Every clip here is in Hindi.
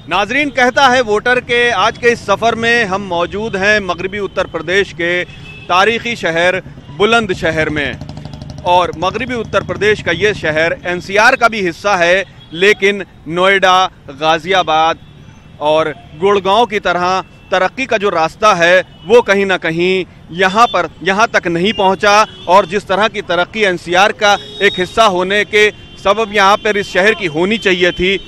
नाजरीन, कहता है वोटर के आज के इस सफ़र में हम मौजूद हैं मगरबी उत्तर प्रदेश के तारीख़ी शहर बुलंदशहर में। और मगरबी उत्तर प्रदेश का ये शहर एनसीआर का भी हिस्सा है, लेकिन नोएडा, गाज़ियाबाद और गुड़गांव की तरह तरक्की का जो रास्ता है वो कहीं ना कहीं यहाँ तक नहीं पहुँचा। और जिस तरह की तरक्की एनसीआर का एक हिस्सा होने के सबब यहाँ पर इस शहर की होनी चाहिए थी,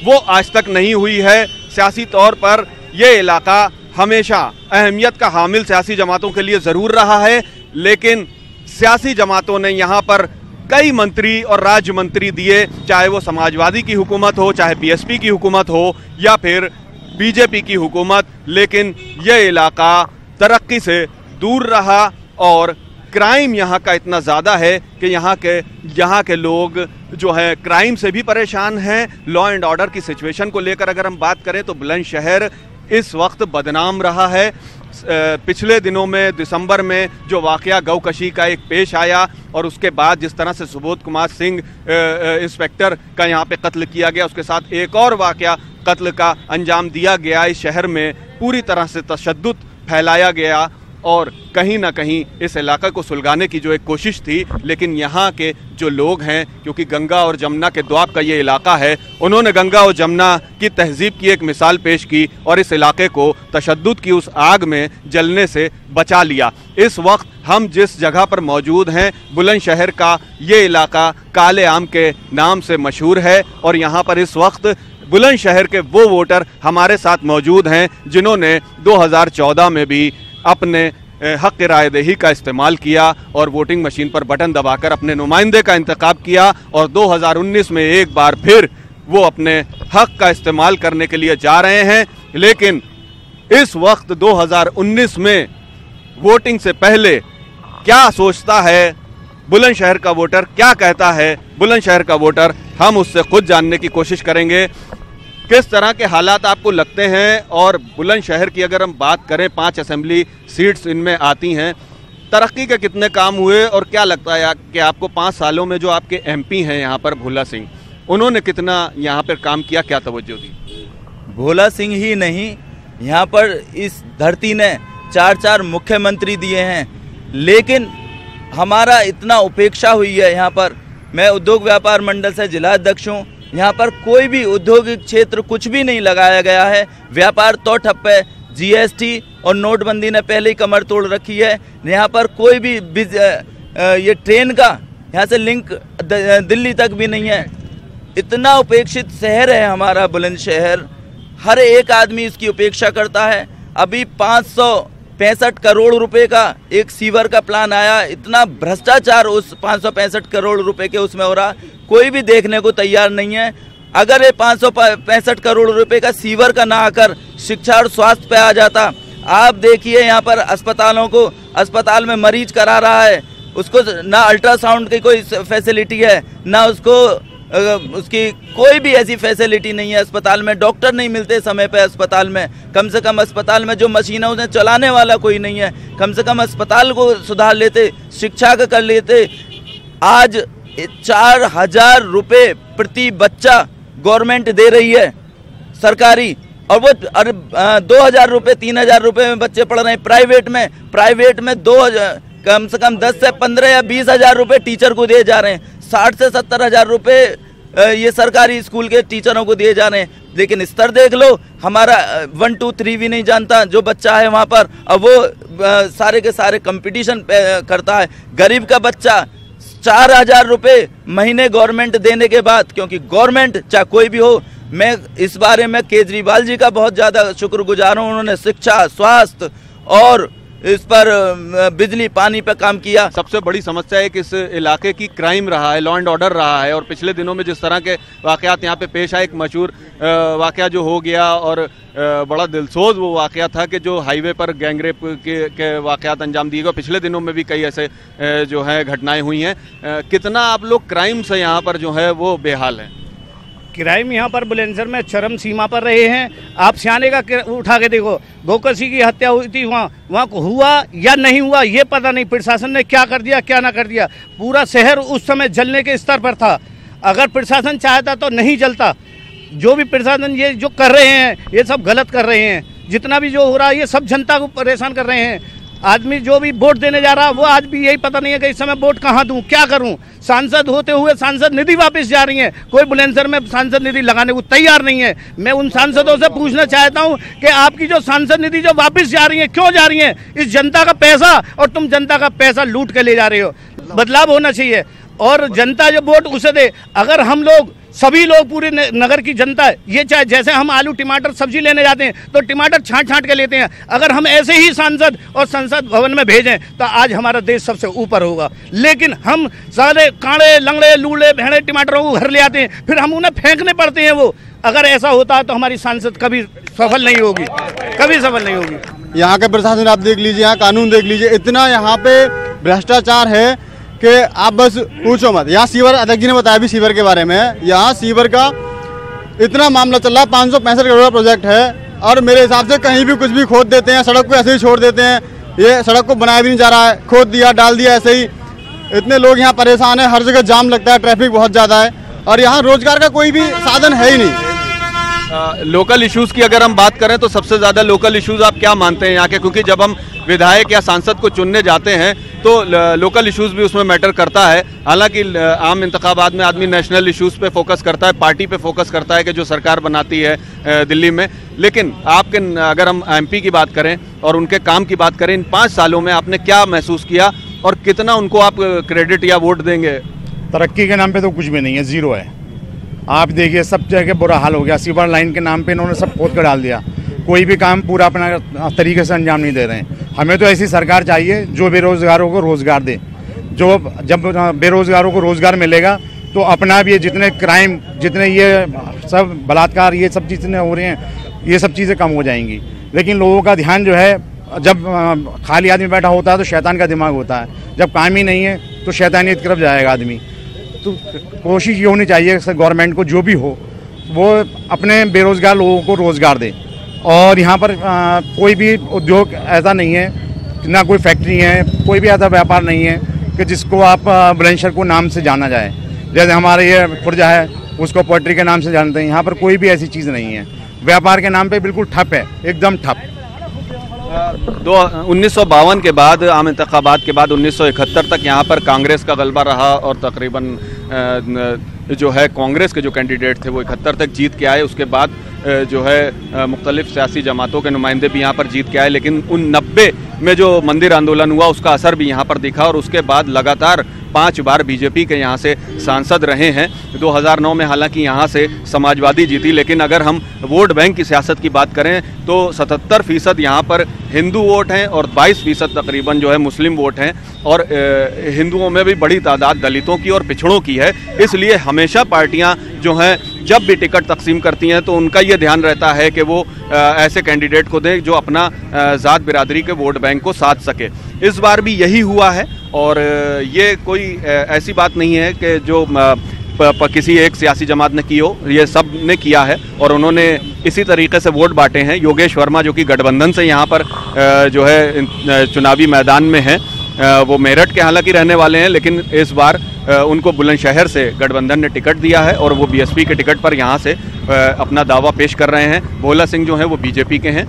वो आज तक नहीं हुई है। सियासी तौर पर ये इलाका हमेशा अहमियत का हामिल सियासी जमातों के लिए ज़रूर रहा है, लेकिन सियासी जमातों ने यहाँ पर कई मंत्री और राज्य मंत्री दिए, चाहे वो समाजवादी की हुकूमत हो, चाहे बीएसपी की हुकूमत हो या फिर बीजेपी की हुकूमत, लेकिन यह इलाका तरक्की से दूर रहा। और क्राइम यहाँ का इतना ज़्यादा है कि यहाँ के लोग जो है क्राइम से भी परेशान हैं। लॉ एंड ऑर्डर की सिचुएशन को लेकर अगर हम बात करें तो बुलंदशहर इस वक्त बदनाम रहा है। पिछले दिनों में दिसंबर में जो वाक़या गौकशी का एक पेश आया और उसके बाद जिस तरह से सुबोध कुमार सिंह इंस्पेक्टर का यहाँ पे कत्ल किया गया, उसके साथ एक और वाक़या कत्ल का अंजाम दिया गया। इस शहर में पूरी तरह से तशद्दुद फैलाया गया और कहीं ना कहीं इस इलाके को सुलगाने की जो एक कोशिश थी, लेकिन यहाँ के जो लोग हैं, क्योंकि गंगा और जमुना के द्वाब का ये इलाका है, उन्होंने गंगा और जमुना की तहजीब की एक मिसाल पेश की और इस इलाके को तशद्दुद की उस आग में जलने से बचा लिया। इस वक्त हम जिस जगह पर मौजूद हैं, बुलंदशहर का ये इलाका काले आम के नाम से मशहूर है और यहाँ पर इस वक्त बुलंदशहर के वो वोटर हमारे साथ मौजूद हैं जिन्होंने 2014 में भी अपने हक रायदही का इस्तेमाल किया और वोटिंग मशीन पर बटन दबाकर अपने नुमाइंदे का इंतखाब किया और 2019 में एक बार फिर वो अपने हक का इस्तेमाल करने के लिए जा रहे हैं। लेकिन इस वक्त 2019 में वोटिंग से पहले क्या सोचता है बुलंदशहर का वोटर, क्या कहता है बुलंदशहर का वोटर, हम उससे खुद जानने की कोशिश करेंगे। किस तरह के हालात आपको लगते हैं? और बुलंदशहर की अगर हम बात करें, 5 असेंबली सीट्स इनमें आती हैं, तरक्की के कितने काम हुए और क्या लगता है कि आपको 5 सालों में जो आपके एमपी हैं यहाँ पर भोला सिंह, उन्होंने कितना यहाँ पर काम किया, क्या तवज्जो दी? भोला सिंह ही नहीं, यहाँ पर इस धरती ने 4 मुख्यमंत्री दिए हैं, लेकिन हमारा इतना उपेक्षा हुई है। यहाँ पर मैं उद्योग व्यापार मंडल से जिला अध्यक्ष हूँ। यहाँ पर कोई भी औद्योगिक क्षेत्र कुछ भी नहीं लगाया गया है। व्यापार तो ठप है। जीएसटी और नोटबंदी ने पहले ही कमर तोड़ रखी है। यहाँ पर कोई भी ये ट्रेन का यहाँ से लिंक दिल्ली तक भी नहीं है। इतना उपेक्षित शहर है हमारा बुलंदशहर। हर एक आदमी इसकी उपेक्षा करता है। अभी 565 करोड़ रुपए का एक सीवर का प्लान आया। इतना भ्रष्टाचार उस 565 करोड़ रुपए के उसमें हो रहा, कोई भी देखने को तैयार नहीं है। अगर ये 565 करोड़ रुपए का सीवर का ना आकर शिक्षा और स्वास्थ्य पे आ जाता, आप देखिए यहाँ पर अस्पताल में मरीज करा रहा है, उसको ना अल्ट्रासाउंड की कोई फैसिलिटी है, ना उसकी कोई भी ऐसी फैसिलिटी नहीं है। अस्पताल में डॉक्टर नहीं मिलते समय पे। अस्पताल में कम से कम अस्पताल में जो मशीन है उन्हें चलाने वाला कोई नहीं है। कम से कम अस्पताल को सुधार लेते, शिक्षा का कर लेते। आज 4000 रुपये प्रति बच्चा गवर्नमेंट दे रही है सरकारी, और वो 2000 रुपये 3000 रुपये में बच्चे पढ़ रहे हैं प्राइवेट में 2000 कम से कम 10 से 15 या 20 हजार रुपये टीचर को दिए जा रहे हैं। 60 से 70 हजार रुपये ये सरकारी स्कूल के टीचरों को दिए जा रहे हैं। लेकिन स्तर देख लो, हमारा 1 2 3 भी नहीं जानता जो बच्चा है वहाँ पर। अब वो सारे के सारे कंपटीशन करता है। गरीब का बच्चा 4000 रुपये महीने गवर्नमेंट देने के बाद, क्योंकि गवर्नमेंट चाहे कोई भी हो, मैं इस बारे में केजरीवाल जी का बहुत ज़्यादा शुक्रगुजार हूँ। उन्होंने शिक्षा, स्वास्थ्य और इस पर बिजली पानी पर काम किया। सबसे बड़ी समस्या है कि इस इलाके की क्राइम रहा है, लॉ एंड ऑर्डर रहा है। और पिछले दिनों में जिस तरह के वाक़यात यहाँ पे पेश आए, एक मशहूर वाक़या जो हो गया और बड़ा दिलसोज वो वाक़या था कि जो हाईवे पर गैंगरेप के वाक़यात अंजाम दिए गए। पिछले दिनों में भी कई ऐसे जो है घटनाएं हुई हैं। कितना आप लोग क्राइम से यहाँ पर जो है वो बेहाल हैं? क्राइम यहाँ पर बुलंदशहर में चरम सीमा पर रहे हैं। आप सियाने का उठा के देखो, गौकशी की हत्या हुई थी, वहाँ को हुआ या नहीं हुआ ये पता नहीं। प्रशासन ने क्या कर दिया क्या ना कर दिया। पूरा शहर उस समय जलने के स्तर पर था। अगर प्रशासन चाहता तो नहीं जलता। जो भी प्रशासन ये जो कर रहे हैं ये सब गलत कर रहे हैं। जितना भी जो हो रहा है ये सब जनता को परेशान कर रहे हैं। आदमी जो भी वोट देने जा रहा है वो आज भी यही पता नहीं है कि इस समय वोट कहाँ दूं, क्या करूं। सांसद होते हुए सांसद निधि वापस जा रही है, कोई बुलंदशहर में सांसद निधि लगाने को तैयार नहीं है। मैं उन सांसदों से पूछना चाहता हूं कि आपकी जो सांसद निधि जो वापस जा रही है क्यों जा रही है? इस जनता का पैसा, और तुम जनता का पैसा लूट के ले जा रहे हो। बदलाव होना चाहिए और जनता जो वोट उसे दे। अगर हम लोग सभी लोग पूरे नगर की जनता ये चाहे, जैसे हम आलू टमाटर सब्जी लेने जाते हैं तो टमाटर छांट के लेते हैं, अगर हम ऐसे ही सांसद और संसद भवन में भेजें तो आज हमारा देश सबसे ऊपर होगा। लेकिन हम सारे कांड़े लंगड़े लूले भेड़े टमाटरों को घर ले आते हैं, फिर हम उन्हें फेंकने पड़ते हैं। वो अगर ऐसा होता है तो हमारी सांसद कभी सफल नहीं होगी, कभी सफल नहीं होगी। यहाँ के प्रशासन आप देख लीजिए, यहाँ कानून देख लीजिए, इतना यहाँ पे भ्रष्टाचार है कि आप बस पूछो मत। यहाँ सीवर, अध्यक्ष जी ने बताया भी सीवर के बारे में, यहाँ सीवर का इतना मामला चल रहा है। 565 करोड़ का प्रोजेक्ट है और मेरे हिसाब से कहीं भी कुछ भी खोद देते हैं, सड़क को ऐसे ही छोड़ देते हैं। ये सड़क को बनाया भी नहीं जा रहा है, खोद दिया डाल दिया ऐसे ही। इतने लोग यहाँ परेशान हैं, हर जगह जाम लगता है, ट्रैफिक बहुत ज़्यादा है और यहाँ रोजगार का कोई भी साधन है ही नहीं। लोकल इश्यूज की अगर हम बात करें तो सबसे ज़्यादा लोकल इश्यूज आप क्या मानते हैं यहाँ के? क्योंकि जब हम विधायक या सांसद को चुनने जाते हैं तो लोकल इश्यूज भी उसमें मैटर करता है। हालांकि आम इंतखाबात में आदमी नेशनल इश्यूज पे फोकस करता है, पार्टी पे फोकस करता है कि जो सरकार बनाती है दिल्ली में। लेकिन आपके, अगर हम एमपी की बात करें और उनके काम की बात करें, इन 5 सालों में आपने क्या महसूस किया और कितना उनको आप क्रेडिट या वोट देंगे? तरक्की के नाम पे तो कुछ भी नहीं है, जीरो है। आप देखिए सब जगह बुरा हाल हो गया। सीवर लाइन के नाम पे इन्होंने सब खोद कर डाल दिया, कोई भी काम पूरा अपना तरीके से अंजाम नहीं दे रहे हैं। हमें तो ऐसी सरकार चाहिए जो बेरोजगारों को रोजगार दे। जो जब बेरोजगारों को रोजगार मिलेगा तो अपना भी जितने क्राइम, जितने ये सब बलात्कार, ये सब जितने हो रहे हैं, ये सब चीज़ें कम हो जाएंगी। लेकिन लोगों का ध्यान जो है, जब खाली आदमी बैठा होता है तो शैतान का दिमाग होता है, जब काम ही नहीं है तो शैतानियत की तरफ जाएगा आदमी। तो कोशिश ये होनी चाहिए गवर्नमेंट को, जो भी हो वो अपने बेरोजगार लोगों को रोजगार दे। और यहाँ पर कोई भी उद्योग ऐसा नहीं है, ना कोई फैक्ट्री है, कोई भी ऐसा व्यापार नहीं है कि जिसको आप बुलंदशहर को नाम से जाना जाए। जैसे हमारे ये खुर्जा है उसको पोल्ट्री के नाम से जानते हैं, यहाँ पर कोई भी ऐसी चीज़ नहीं है। व्यापार के नाम पे बिल्कुल ठप है, एकदम ठप। 1952 के बाद, आम इंतखाबात के बाद 1971 तक यहाँ पर कांग्रेस का गलबा रहा और तकरीबन जो है कांग्रेस के जो कैंडिडेट थे वो 71 तक जीत के आए। उसके बाद जो है मुख्तलिफ सियासी जमातों के नुमाइंदे भी यहाँ पर जीत के आए। लेकिन उन 90 में जो मंदिर आंदोलन हुआ उसका असर भी यहाँ पर दिखा और उसके बाद लगातार 5 बार बीजेपी के यहाँ से सांसद रहे हैं। 2009 में हालांकि यहाँ से समाजवादी जीती, लेकिन अगर हम वोट बैंक की सियासत की बात करें तो 77% यहाँ पर हिंदू वोट हैं और 22% तकरीबन जो है मुस्लिम वोट हैं। और हिंदुओं में भी बड़ी तादाद दलितों की और पिछड़ों की है। इसलिए हमेशा पार्टियाँ जो हैं जब भी टिकट तकसीम करती हैं तो उनका ये ध्यान रहता है कि वो ऐसे कैंडिडेट को दें जो अपना ज़ात बिरादरी के वोट बैंक को साध सके। इस बार भी यही हुआ है और ये कोई ऐसी बात नहीं है कि जो किसी एक सियासी जमात ने की हो, ये सब ने किया है और उन्होंने इसी तरीके से वोट बांटे हैं। योगेश वर्मा जो कि गठबंधन से यहाँ पर जो है चुनावी मैदान में हैं, वो मेरठ के हालांकि रहने वाले हैं, लेकिन इस बार उनको बुलंदशहर से गठबंधन ने टिकट दिया है और वो बीएसपी के टिकट पर यहाँ से अपना दावा पेश कर रहे हैं। भोला सिंह जो हैं वो बीजेपी के हैं।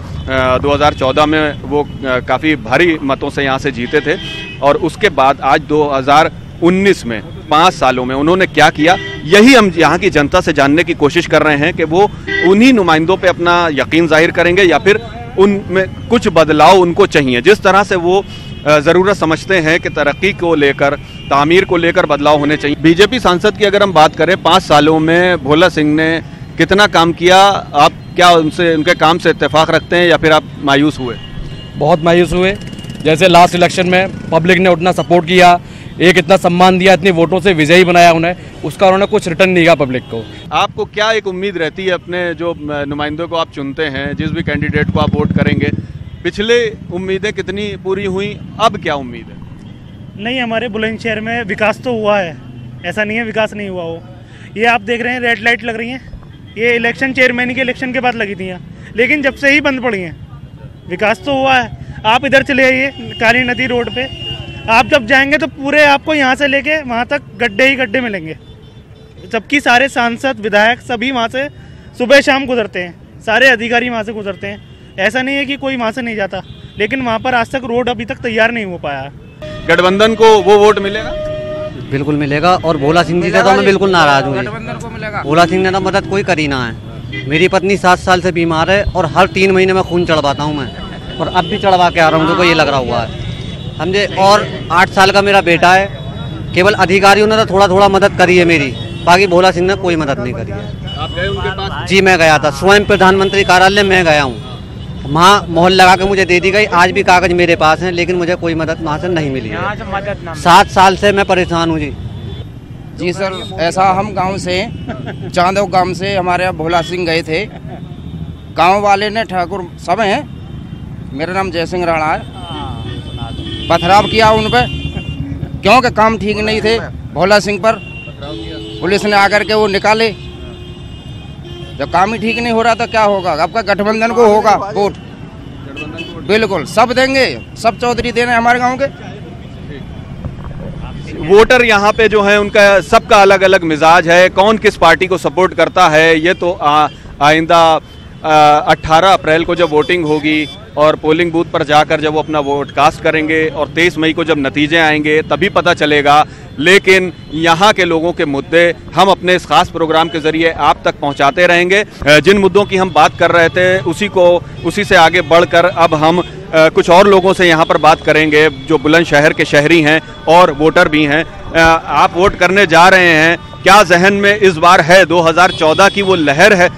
2014 में वो काफ़ी भारी मतों से यहाँ से जीते थे और उसके बाद आज 2019 में 5 सालों में उन्होंने क्या किया, यही हम यहाँ की जनता से जानने की कोशिश कर रहे हैं कि वो उन्हीं नुमाइंदों पे अपना यकीन जाहिर करेंगे या फिर उनमें कुछ बदलाव उनको चाहिए। जिस तरह से वो ज़रूरत समझते हैं कि तरक्की को लेकर, तामीर को लेकर बदलाव होने चाहिए। बीजेपी सांसद की अगर हम बात करें, 5 सालों में भोला सिंह ने कितना काम किया, आप क्या उनसे, उनके काम से इत्तेफाक रखते हैं या फिर आप मायूस हुए? बहुत मायूस हुए। जैसे लास्ट इलेक्शन में पब्लिक ने उतना सपोर्ट किया, एक इतना सम्मान दिया, इतने वोटों से विजयी बनाया उन्हें, उसका उन्होंने कुछ रिटर्न नहीं किया पब्लिक को। आपको क्या एक उम्मीद रहती है अपने जो नुमाइंदों को आप चुनते हैं, जिस भी कैंडिडेट को आप वोट करेंगे, पिछले उम्मीदें कितनी पूरी हुई, अब क्या उम्मीद है? नहीं, हमारे बुलंदशहर में विकास तो हुआ है, ऐसा नहीं है विकास नहीं हुआ हो। ये आप देख रहे हैं रेड लाइट लग रही हैं, ये इलेक्शन चेयरमैन के इलेक्शन के बाद लगी थी, लेकिन जब से ही बंद पड़ी हैं। विकास तो हुआ है। आप इधर चले आइए काली नदी रोड पे, आप जब जाएंगे तो पूरे आपको यहाँ से लेके वहाँ तक गड्ढे ही गड्ढे मिलेंगे, जबकि सारे सांसद विधायक सभी वहाँ से सुबह शाम गुजरते हैं, सारे अधिकारी वहाँ से गुजरते हैं। ऐसा नहीं है कि कोई वहाँ से नहीं जाता, लेकिन वहाँ पर आज तक रोड अभी तक तैयार नहीं हो पाया। गठबंधन को वो वोट मिलेगा? बिल्कुल मिलेगा। और भोला सिंह जी से तो मैं बिल्कुल नाराज हूँ। भोला सिंह ने तो मदद कोई करी ना है। मेरी पत्नी 7 साल से बीमार है और हर 3 महीने में खून चढ़वाता हूँ मैं, और अब भी चढ़वा के आ रहा हूँ, मुझे ये लग रहा हुआ है समझे। और 8 साल का मेरा बेटा है। केवल अधिकारियों ने तो थोड़ा थोड़ा मदद करी है मेरी, बाकी भोला सिंह ने कोई मदद नहीं करी है। आप गए उनके पास? जी मैं गया था, स्वयं प्रधानमंत्री कार्यालय में गया हूँ, वहाँ मोहर लगा के मुझे दे दी गई। आज भी कागज मेरे पास हैं, लेकिन मुझे कोई मदद वहाँ से नहीं मिली है। 7 साल से मैं परेशान हूँ जी। जी सर, ऐसा हम गांव से चांदो गांव से हमारे यहाँ भोला सिंह गए थे। गांव वाले ने ठाकुर सब हैं, मेरा नाम जय सिंह राणा है, पथराव किया उन पर, क्योंकि काम ठीक नहीं थे भोला सिंह पर। पुलिस ने आकर के वो निकाले। जब काम ही ठीक नहीं हो रहा तो क्या होगा? आपका गठबंधन को होगा वोट, बिल्कुल सब देंगे, सब चौधरी देने हमारे गांव के। वोटर यहाँ पे जो है उनका सबका अलग अलग मिजाज है, कौन किस पार्टी को सपोर्ट करता है ये तो आइंदा 18 अप्रैल को जब वोटिंग होगी और पोलिंग बूथ पर जाकर जब वो अपना वोट कास्ट करेंगे और 23 मई को जब नतीजे आएंगे तभी पता चलेगा। लेकिन यहाँ के लोगों के मुद्दे हम अपने इस खास प्रोग्राम के जरिए आप तक पहुँचाते रहेंगे। जिन मुद्दों की हम बात कर रहे थे उसी से आगे बढ़कर अब हम कुछ और लोगों से यहाँ पर बात करेंगे जो बुलंदशहर के शहरी हैं और वोटर भी हैं। आप वोट करने जा रहे हैं, क्या जहन में इस बार है 2014 की वो लहर है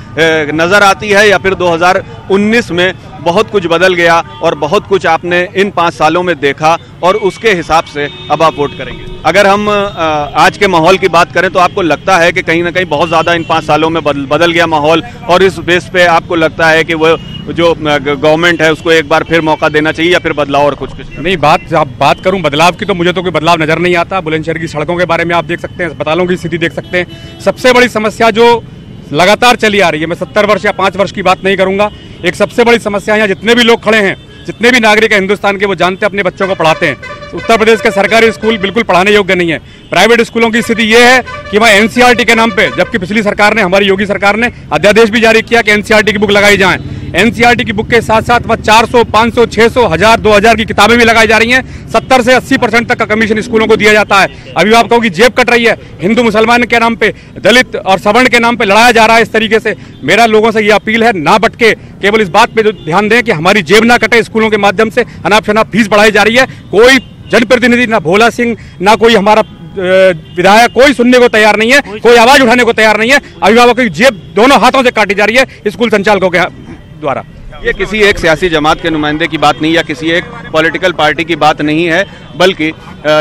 नज़र आती है, या फिर 2019 में बहुत कुछ बदल गया और बहुत कुछ आपने इन 5 सालों में देखा और उसके हिसाब से अब आप वोट करेंगे? अगर हम आज के माहौल की बात करें तो आपको लगता है कि कहीं ना कहीं बहुत ज़्यादा इन 5 सालों में बदल गया माहौल, और इस बेस पे आपको लगता है कि वो जो गवर्नमेंट है उसको एक बार फिर मौका देना चाहिए या फिर बदलाव और कुछ नहीं? बात करूं बदलाव की तो मुझे तो कोई बदलाव नजर नहीं आता। बुलंदशहर की सड़कों के बारे में आप देख सकते हैं, अस्पतालों की स्थिति देख सकते हैं। सबसे बड़ी समस्या जो लगातार चली आ रही है, मैं 70 वर्ष या 5 वर्ष की बात नहीं करूंगा, एक सबसे बड़ी समस्या यहाँ जितने भी लोग खड़े हैं, जितने भी नागरिक हैं हिंदुस्तान के, वो जानते हैं अपने बच्चों को पढ़ाते हैं। उत्तर प्रदेश के सरकारी स्कूल बिल्कुल पढ़ाने योग्य नहीं है। प्राइवेट स्कूलों की स्थिति ये है कि वहाँ एनसीईआरटी के नाम पे, जबकि पिछली सरकार ने, हमारी योगी सरकार ने अध्यादेश भी जारी किया कि एनसीईआरटी की बुक लगाई जाए। एनसीईआरटी की बुक के साथ साथ वह 400, 500, 600, 1000, 2000 की किताबें भी लगाई जा रही हैं। 70 से 80% तक का कमीशन स्कूलों को दिया जाता है। अभिभावकों की जेब कट रही है। हिंदू मुसलमान के नाम पे, दलित और सवर्ण के नाम पे लड़ाया जा रहा है इस तरीके से। मेरा लोगों से ये अपील है, ना भटके, केवल इस बात पे जो ध्यान दें कि हमारी जेब ना कटे। स्कूलों के माध्यम से अनाप शनाप फीस बढ़ाई जा रही है। कोई जनप्रतिनिधि, ना भोला सिंह, ना कोई हमारा विधायक, कोई सुनने को तैयार नहीं है, कोई आवाज उठाने को तैयार नहीं है। अभिभावकों की जेब दोनों हाथों से काटी जा रही है स्कूल संचालकों के द्वारा। ये किसी एक सियासी जमात के नुमाइंदे की बात नहीं या किसी एक पॉलिटिकल पार्टी की बात नहीं है, बल्कि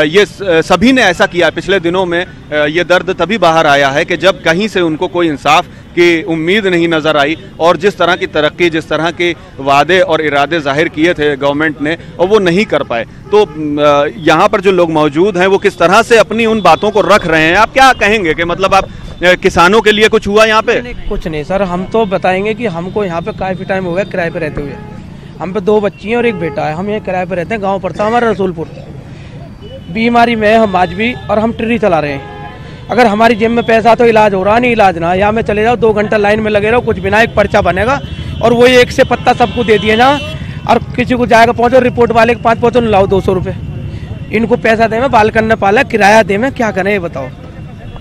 ये सभी ने ऐसा किया। पिछले दिनों में ये दर्द तभी बाहर आया है कि जब कहीं से उनको कोई इंसाफ की उम्मीद नहीं नज़र आई, और जिस तरह की तरक्की, जिस तरह के वादे और इरादे जाहिर किए थे गवर्नमेंट ने, और वो नहीं कर पाए। तो यहाँ पर जो लोग मौजूद हैं वो किस तरह से अपनी उन बातों को रख रहे हैं, आप क्या कहेंगे कि मतलब आप किसानों के लिए कुछ हुआ यहाँ पे? कुछ नहीं सर, हम तो बताएंगे कि हमको यहाँ पे काफ़ी टाइम हो गया किराए पे रहते हुए। हम पे 2 बच्ची हैं और 1 बेटा है। हम यहाँ किराए पे रहते हैं, गांव पड़ता है हमारा रसूलपुर। बीमारी में हम आज भी, और हम ट्री चला रहे हैं। अगर हमारी जेब में पैसा तो इलाज हो रहा, नहीं इलाज ना। यहाँ में चले जाओ, 2 घंटा लाइन में लगे रहो, कुछ बिना, एक पर्चा बनेगा और वो एक से पत्ता सबको दे दिए ना, और किसी को जाएगा पहुँचो रिपोर्ट वाले के 5 पहुँचो, लाओ 200 रुपये। इनको पैसा दे में बालकन ने पाला, किराया दे में, क्या करें ये बताओ।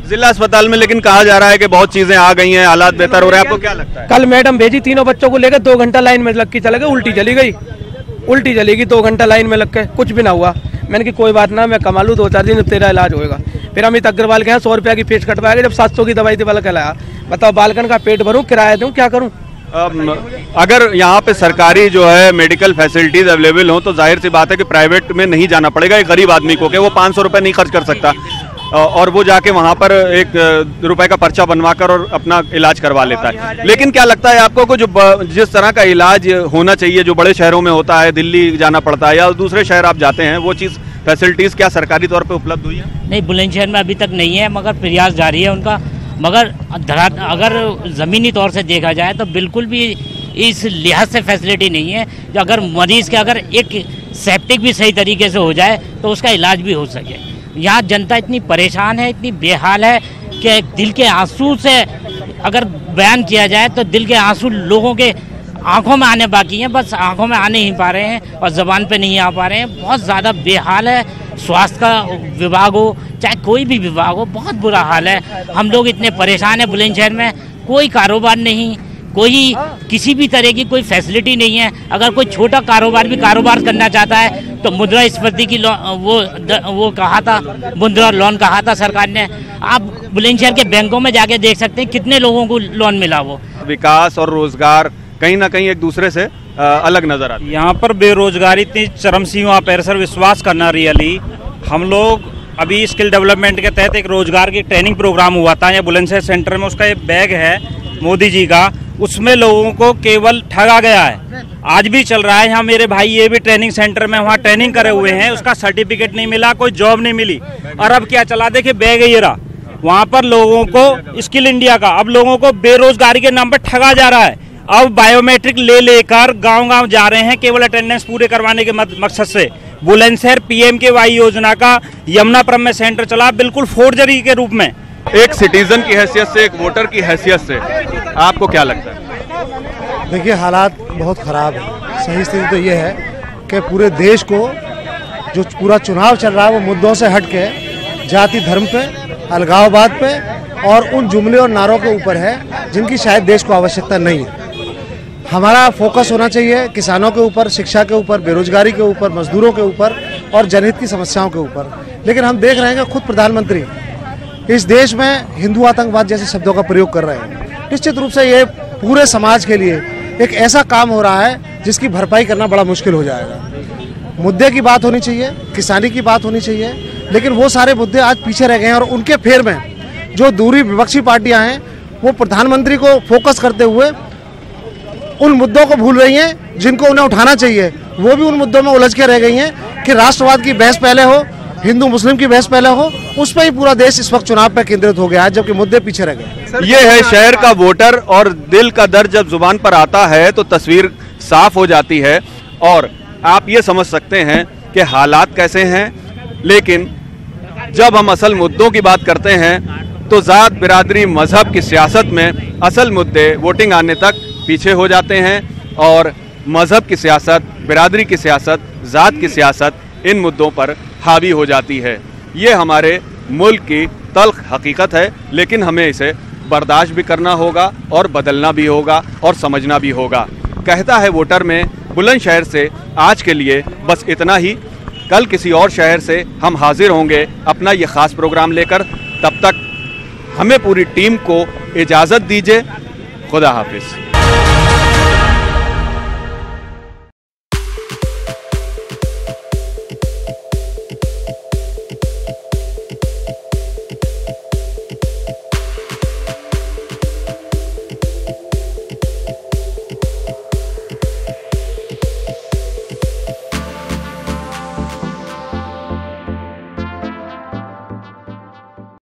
जिला अस्पताल में लेकिन कहा जा रहा है कि बहुत चीजें आ गई हैं, हालात बेहतर हो रहे हैं, आपको क्या लगता है? कल मैडम भेजी, तीनों बच्चों को लेकर 2 घंटा लाइन में लग के चले गए, उल्टी चली गई, उल्टी चलेगी 2 घंटा लाइन में लग के, कुछ भी ना हुआ। मैंने कि कोई बात ना, मैं कमा लूँ 2-4 दिन, तेरा इलाज होएगा। फिर अमित अग्रवाल के यहाँ 100 रुपया की फीस कटवाएगा, जब 700 की दवाई वाला कहलाया। बताओ, बालकन का पेट भरूँ, किराया दूँ, क्या करूँ? अगर यहाँ पे सरकारी जो है मेडिकल फैसिलिटीज अवेलेबल हो तो जाहिर सी बात है कि प्राइवेट में नहीं जाना पड़ेगा एक गरीब आदमी को, कि वो 500 रुपये नहीं खर्च कर सकता और वो जाके वहाँ पर 1 रुपए का पर्चा बनवाकर और अपना इलाज करवा लेता है। लेकिन क्या लगता है आपको कि जो जिस तरह का इलाज होना चाहिए, जो बड़े शहरों में होता है, दिल्ली जाना पड़ता है या दूसरे शहर आप जाते हैं, वो चीज़ फैसिलिटीज़ क्या सरकारी तौर पे उपलब्ध हुई है? नहीं, बुलंदशहर में अभी तक नहीं है, मगर प्रयास जारी है उनका। मगर अगर ज़मीनी तौर से देखा जाए तो बिल्कुल भी इस लिहाज से फैसिलिटी नहीं है जो अगर मरीज़ के अगर एक सेप्टिक भी सही तरीके से हो जाए तो उसका इलाज भी हो सके। यहाँ जनता इतनी परेशान है, इतनी बेहाल है कि दिल के आंसू से अगर बयान किया जाए तो दिल के आंसू लोगों के आंखों में आने बाकी हैं, बस आंखों में आने ही पा रहे हैं और ज़बान पे नहीं आ पा रहे हैं। बहुत ज़्यादा बेहाल है, स्वास्थ्य का विभाग हो चाहे कोई भी विभाग हो, बहुत बुरा हाल है। हम लोग इतने परेशान हैं। बुलंदशहर में कोई कारोबार नहीं, कोई किसी भी तरह की कोई फैसिलिटी नहीं है। अगर कोई छोटा कारोबार भी कारोबार करना चाहता है तो मुद्रास्फीति की वो कहा था, मुद्रा लोन कहा था सरकार ने। आप बुलंदशहर के बैंकों में जाके देख सकते हैं कितने लोगों को लोन मिला। वो विकास और रोजगार कहीं ना कहीं एक दूसरे से अलग नजर आती है। यहाँ पर बेरोजगारी इतनी चरम सीमा पर सर, विश्वास करना रियली। हम लोग अभी स्किल डेवलपमेंट के तहत एक रोजगार की ट्रेनिंग प्रोग्राम हुआ था यहाँ बुलंदशहर सेंटर में। उसका एक बैग है मोदी जी का, उसमें लोगों को केवल ठगा गया है। आज भी चल रहा है यहाँ। मेरे भाई ये भी ट्रेनिंग सेंटर में वहाँ ट्रेनिंग करे हुए हैं, उसका सर्टिफिकेट नहीं मिला, कोई जॉब नहीं मिली। और अब क्या चला, देखिए बैग ये रहा, वहाँ पर लोगों को स्किल इंडिया का, अब लोगों को बेरोजगारी के नाम पर ठगा जा रहा है। अब बायोमेट्रिक ले लेकर गांव-गांव जा रहे हैं केवल अटेंडेंस पूरे करवाने के मकसद से। बुलंदशहर PMKY योजना का यमुनापुरम में सेंटर चला, बिल्कुल फोर्जरी के रूप में। एक सिटीजन की हैसियत से, एक वोटर की हैसियत से आपको क्या लगता है? देखिए हालात बहुत ख़राब है। सही स्थिति तो ये है कि पूरे देश को जो पूरा चुनाव चल रहा है वो मुद्दों से हट के जाति धर्म पे, अलगाववाद पे और उन जुमले और नारों के ऊपर है जिनकी शायद देश को आवश्यकता नहीं है। हमारा फोकस होना चाहिए किसानों के ऊपर, शिक्षा के ऊपर, बेरोजगारी के ऊपर, मजदूरों के ऊपर और जनहित की समस्याओं के ऊपर। लेकिन हम देख रहे हैं कि खुद प्रधानमंत्री इस देश में हिंदू आतंकवाद जैसे शब्दों का प्रयोग कर रहे हैं। निश्चित रूप से ये पूरे समाज के लिए एक ऐसा काम हो रहा है जिसकी भरपाई करना बड़ा मुश्किल हो जाएगा। मुद्दे की बात होनी चाहिए, किसानी की बात होनी चाहिए, लेकिन वो सारे मुद्दे आज पीछे रह गए हैं और उनके फेर में जो दूसरी विपक्षी पार्टियां हैं वो प्रधानमंत्री को फोकस करते हुए उन मुद्दों को भूल रही हैं जिनको उन्हें उठाना चाहिए। वो भी उन मुद्दों में उलझ के रह गई हैं कि राष्ट्रवाद की बहस पहले हो, हिंदू मुस्लिम की बहस पहले हो, उस पर ही पूरा देश इस वक्त चुनाव पर केंद्रित हो गया है, जबकि मुद्दे पीछे रह गए। ये है शहर का वोटर और दिल का दर्द जब जुबान पर आता है तो तस्वीर साफ हो जाती है और आप ये समझ सकते हैं कि हालात कैसे हैं। लेकिन जब हम असल मुद्दों की बात करते हैं तो जात, बिरादरी, मजहब की सियासत में असल मुद्दे वोटिंग आने तक पीछे हो जाते हैं और मजहब की सियासत, बिरादरी की सियासत, जात की सियासत इन मुद्दों पर हावी हो जाती है। ये हमारे मुल्क की तल्ख हकीकत है, लेकिन हमें इसे बर्दाश्त भी करना होगा और बदलना भी होगा और समझना भी होगा। कहता है वोटर में बुलंदशहर से आज के लिए बस इतना ही। कल किसी और शहर से हम हाजिर होंगे अपना ये ख़ास प्रोग्राम लेकर। तब तक हमें पूरी टीम को इजाज़त दीजिए। खुदा हाफिज़।